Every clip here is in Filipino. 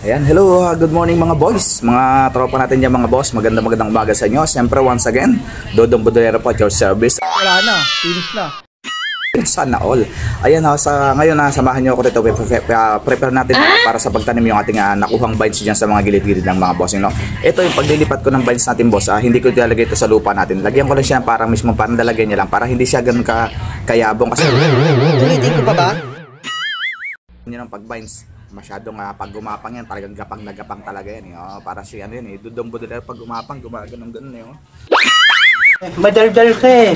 Ayan, hello, good morning mga boys, mga tropa natin dyan mga boss. Magandang umaga sa inyo. Siyempre once again, Dodong Budolero po at your service. Wala na, finish na. Sana all. Ayan, ngayon samahan nyo ako dito. Prepare natin para sa pagtanim yung ating nakuhang vines dyan sa mga gilid-gilid ng mga bossing. No? Ito yung paglilipat ko ng vines natin boss. Hindi ko ilalagay ito sa lupa natin. Lagyan ko lang siya para mismo parang dalagyan niya lang. Para hindi siya ganun kayabong. Kasi Hindi ko pa ba? yun ang pag-vines. Masyadong pag gumapang yan, talagang gapang na gapang talaga yan. Para siya ano yun, Dodong Budolero pag gumapang, gumagano'n yun. Madaldal ka eh.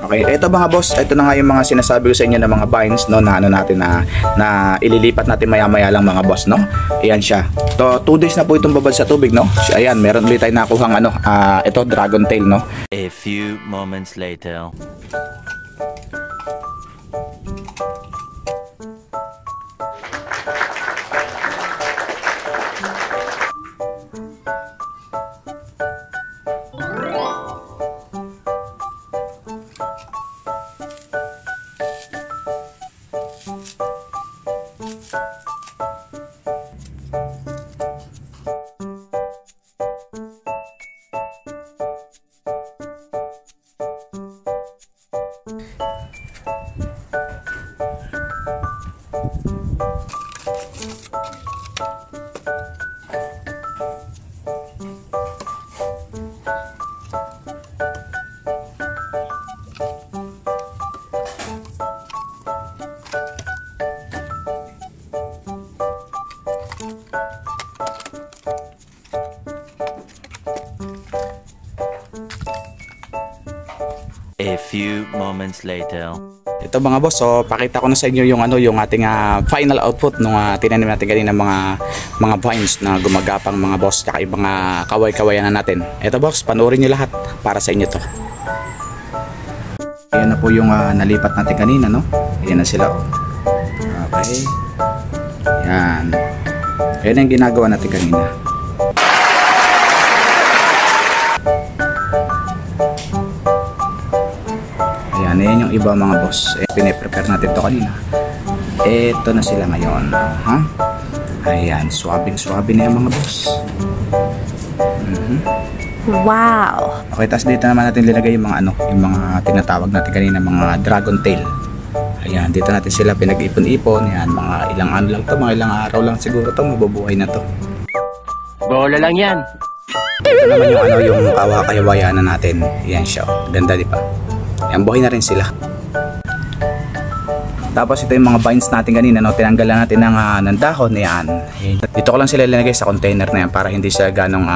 Okay, ito mga boss, ito na nga yung mga sinasabi ko sa inyo ng mga vines, no, na ano natin na ililipat natin maya-maya lang mga boss, no. Ayan siya. 2 days na po itong babad sa tubig, no. Ayan, meron ulit tayo nakuhang ito dragon tail, no. A few moments later. A few moments later. Ito mga boss, so pakita ko na sa inyo yung yung ating final output nung tinanim natin kanina mga vines na gumagapang mga boss, tsaka yung mga kaway-kawayan na natin. Ito boss, panoorin niyo lahat para sa inyo to. Ayan na po yung nalipat natin kanina, no? Ayan na sila. Okay. Ayan. Ayan ang ginagawa natin kanina. Ayan yung iba mga boss. Piniprepare natin to kanina. Ito na sila ngayon. Ayan, swabing na yung mga boss. Wow. Okay, tapos dito naman natin lilagay yung mga tinatawag natin kanina, mga dragon tail. Ayan, dito natin sila pinag-ipon-ipon. Ayan, mga ilang lang to, mga ilang araw lang siguro to, mabubuhay na to. Bola lang yan. Ito naman yung kawa-kayawayan na natin. Ayan siya. Ganda, di ba? Ayan, buhay na rin sila. Tapos ito yung mga vines natin kanina, no? Tinanggalan natin ng dahon. Ayan. Dito ko lang sila linagay sa container na yan para hindi siya ganong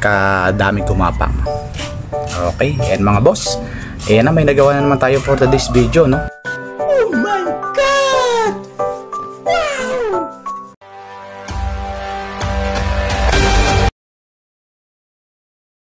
kadami gumapang. Okay, ayan mga boss. Ayan na, may nagawa na naman tayo for today's video, no?